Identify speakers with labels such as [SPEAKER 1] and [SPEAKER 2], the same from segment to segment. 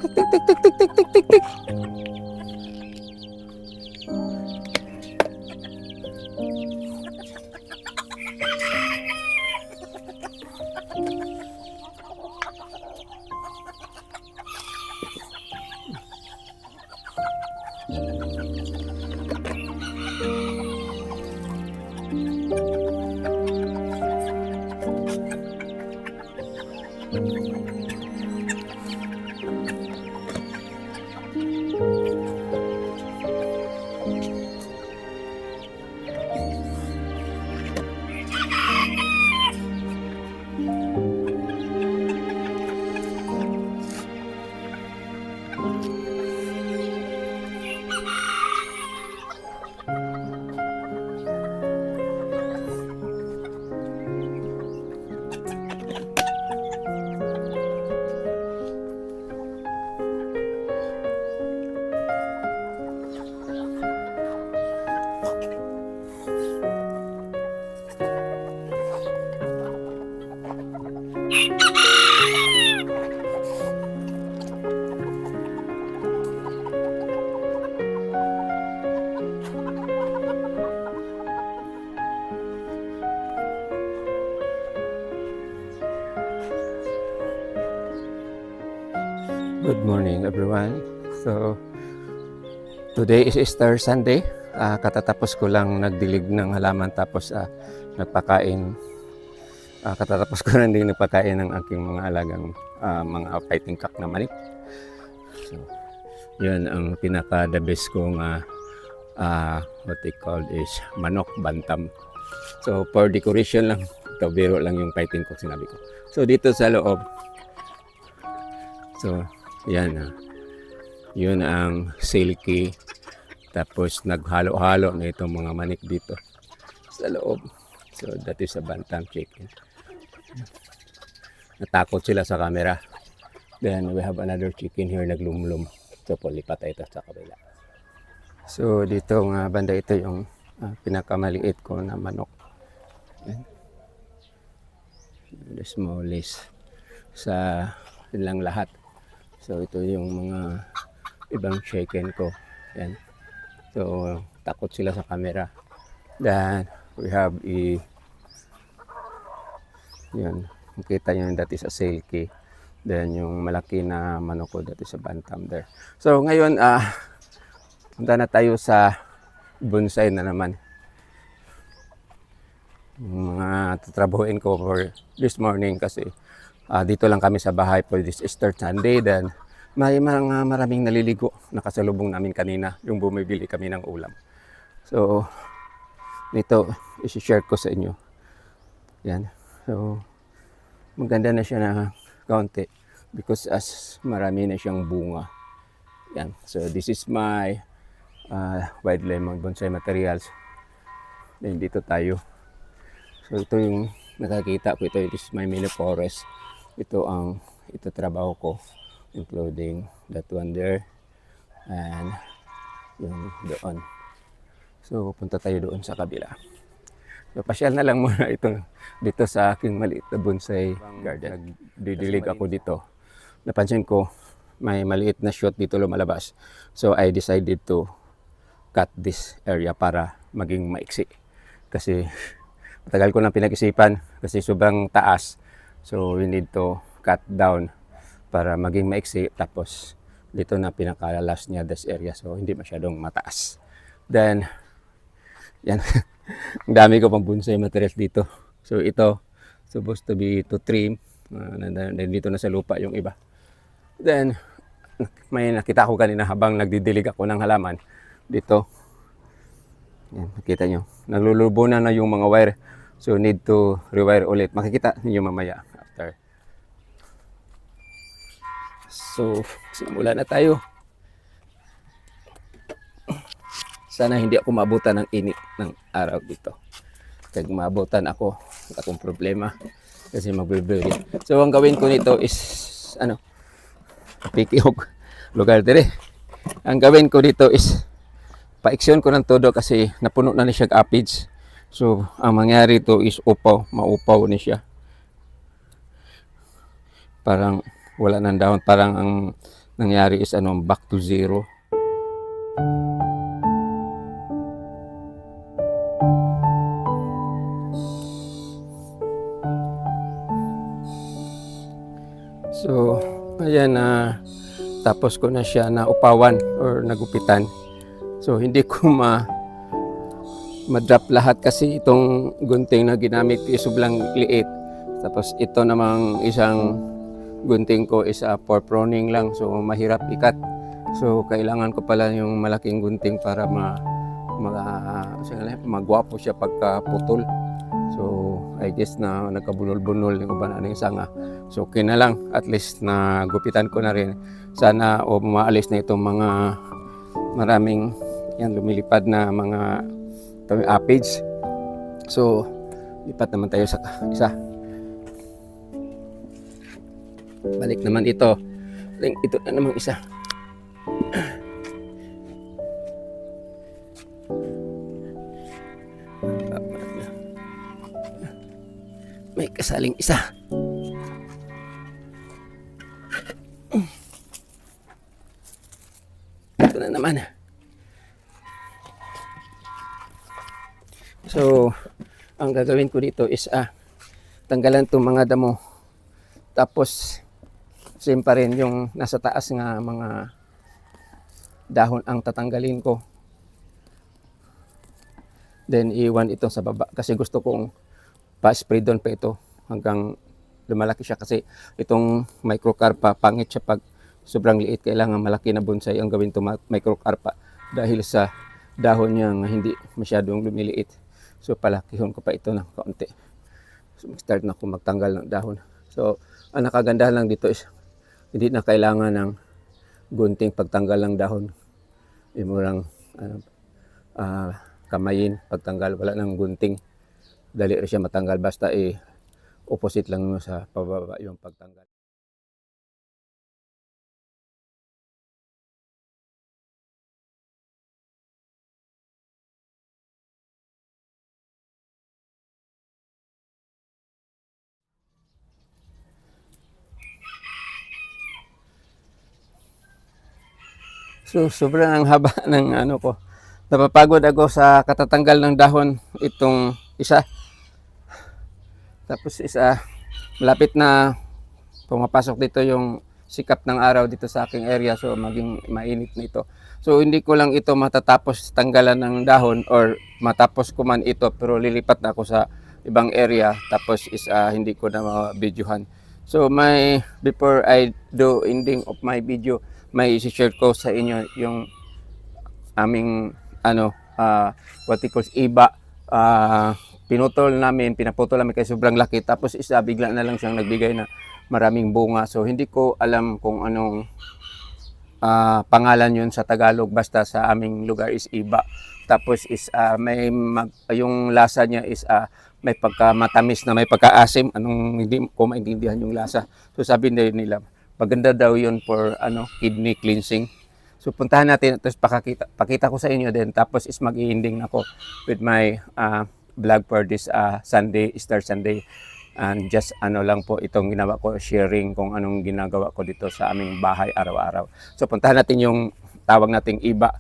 [SPEAKER 1] Tik, tik, tik, tik, tik, tik, tik, tik, tik. Good morning everyone. So today is Easter Sunday. Katatapos ko lang nagdilig ng halaman tapos nagpakain. Katatapos ko lang din nagpakain ng aking mga alagang mga fighting cock na manok. So yun ang pinaka the best kong what they call is manok bantam. So for decoration lang, ito biro lang yung fighting cock sinabi ko. So dito sa loob, so yan yun ang silky, tapos naghalo-halo na itong mga manik dito sa loob. So that is a bantam chicken. Natakot sila sa camera. Then we have another chicken here naglumlum. So lipat ito sa kabila. So dito nga banda ito yung pinakamaliit ko na manok. Yan. The smallest sa ilang lahat. So ito yung mga ibang chicken ko. Yan. So takot sila sa camera. Then we have yan. Makita nyo that is a silky. Then yung malaki na manok ko that is a bantam there. So ngayon punta na tayo sa bonsai na naman. Yung mga tatrabuhin ko for this morning kasi dito lang kami sa bahay for this Easter Sunday. Then may mga maraming naliligo nakasalubong namin kanina yung bumibili kami ng ulam. So nito i-share ko sa inyo. Yan. So maganda na siya na kaunti because as marami na siyang bunga. Yan. So this is my wild lemon bonsai materials. Then dito tayo. So ito yung nakakita ko. Ito is my mini forest. Ito trabaho ko, including that one there and yung doon. So punta tayo doon sa kabila. So pasyal na lang muna ito dito sa aking maliit na bonsai garden. Nagdidilig ako dito. Napansin ko may maliit na shoot dito lumalabas. So I decided to cut this area para maging maiksi. Kasi matagal ko nang pinag-isipan kasi sobrang taas. So we need to cut down para maging maiksi. Tapos dito na pinaka-last niya this area. So hindi masyadong mataas. Then yan. Ang dami ko pang bonsai materials dito. So ito supposed to be to trim. Dito na sa lupa yung iba. Then may nakita ko kanina habang nagdidilig ako ng halaman dito. Yan, nakita nyo. Naglulubunan na yung mga wire. So need to rewire ulit. Makikita niyo mamaya after. So simula na tayo. Sana hindi ako maabutan ng init ng araw dito. Pag maabutan ako, akong problema kasi magbibilig. So ang gawin ko nito is pikihog lugar dire. Ang gawin ko dito is paiksyon ko ng todo kasi napuno na ni siya aphids. So ang mangyari to is maupaw ni siya. Parang wala nang dahon, parang ang nangyari is back to zero. So, ayan na tapos ko na siya na upawan or nagupitan. So, hindi ko ma-drop lahat kasi itong gunting na ginamit ko is sobrang liit. Tapos ito namang isang gunting ko is for pruning lang. So, mahirap ikat. So, kailangan ko pala yung malaking gunting para magwapo siya pagka-putol. So, I guess na nagkabunol-bunol yung iba na ng sanga. So, okay na lang. At least na gupitan ko na rin. Sana maalis na itong mga maraming lumilipad na mga aphids. So, lipat naman tayo sa isa. Balik naman ito. Ito na namang isa. May kasaling isa. Ito na naman. So, ang gagawin ko dito is tanggalan itong mga damo. Tapos, same pa rin yung nasa taas nga mga dahon ang tatanggalin ko. Then, iwan ito sa baba kasi gusto kong pa-spray doon pa ito hanggang lumalaki siya kasi itong microcarpa, pangit siya pag sobrang liit. Kailangan malaki na bonsai ang gawin itong microcarpa dahil sa dahon niya hindi masyadong lumiliit. So palakihon ko pa ito ng kaunti. So start na ako magtanggal ng dahon. So ang nakaganda lang dito is hindi na kailangan ng gunting pagtanggal ng dahon. Imurang kamayin pagtanggal, wala ng gunting. Dali rin siya matanggal basta opposite lang mo sa pababa yung pagtanggal. So sobrang ang haba ng ko. Napapagod ako sa katatanggal ng dahon itong isa. Tapos malapit na pumapasok dito yung sikap ng araw dito sa aking area. So maging mainit na ito. So hindi ko lang ito matatapos tanggalan ng dahon or matapos ko man ito pero lilipat na ako sa ibang area. Tapos hindi ko na ma-videohan. So before I do ending of my video, may i-share ko sa inyo yung aming what we call iba. Pinaputol namin kasi sobrang laki. Tapos bigla na lang siyang nagbigay na maraming bunga. So hindi ko alam kung anong pangalan yun sa Tagalog. Basta sa aming lugar is iba. Tapos yung lasa niya is may pagka-matamis na may pagka-asim. Hindi ko maintindihan yung lasa. So sabi nila, maganda daw yun for kidney cleansing. So puntahan natin, tapos pakita ko sa inyo din. Tapos mag-i-ending ako with my vlog for this Sunday, Easter Sunday. And just lang po itong ginawa ko, sharing kung anong ginagawa ko dito sa aming bahay araw-araw. So puntahan natin yung tawag nating iba.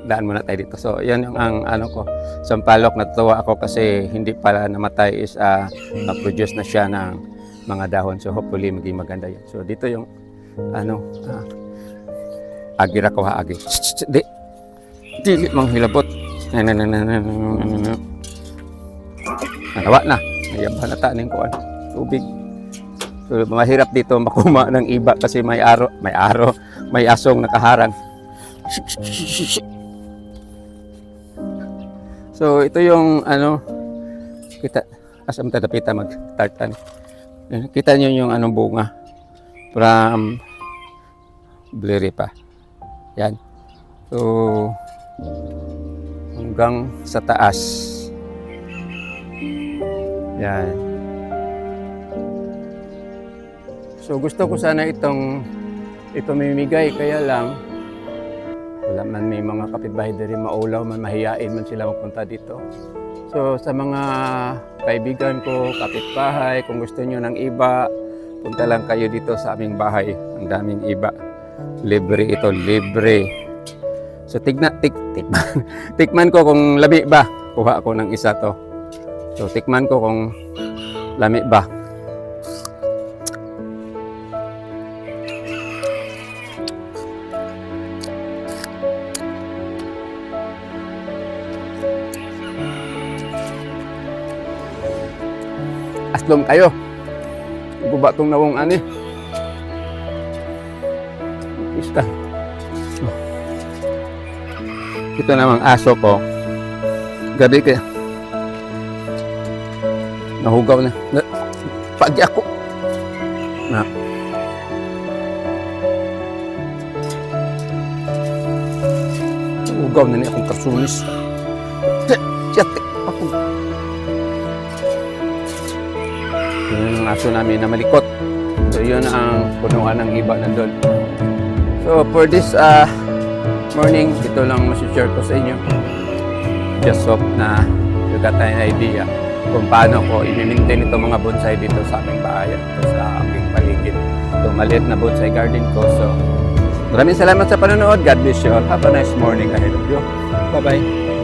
[SPEAKER 1] Daan muna tayo dito. So yan yung ang ko, sampalok. Natutuwa ako kasi hindi pala namatay is na-produce na siya ng mga dahon. So hopefully maging maganda yun. So dito yung agira ko ha, agi. Dili mang hilabot. Nawa na. Ayaba na taning kuan. Tubig. So mahirap dito makuma ng iba kasi may asong nakaharang. So ito yung kita asam tadapita mag-tartan. Kita niyo yung bunga from blurry pa. Yan. So hanggang sa taas. Yan. So gusto ko sana ito mamimigay, kaya lang wala man, may mga kapitbahay din maulaw man, mahiyain man sila magpunta dito. So sa mga kaibigan ko, kapitbahay, kung gusto nyo ng iba, punta lang kayo dito sa aming bahay. Ang daming iba. Libre ito, libre. So tikman ko kung lami ba. Kuha ako ng isa to. So tikman ko kung lami ba. Aslom kayo. Guba tong nawong ani. Ista. Ito namang aso ko. Gabi kaya. Nahugaw na. Pagi ako. Na. Nahugaw na niya akong kasunis. Siyate. Ako. Yun ang aso namin na malikot. So yun ang punuan ng iba nandun. So for this morning, ito lang masishare ko sa inyo. Just hope na you got an idea kung paano ko i-maintain itong mga bonsai dito sa aming bahay, sa aking paligid. Ito maliit na bonsai garden ko. So maraming salamat sa panonood. God bless you all. Have a nice morning ahead of you. Bye-bye.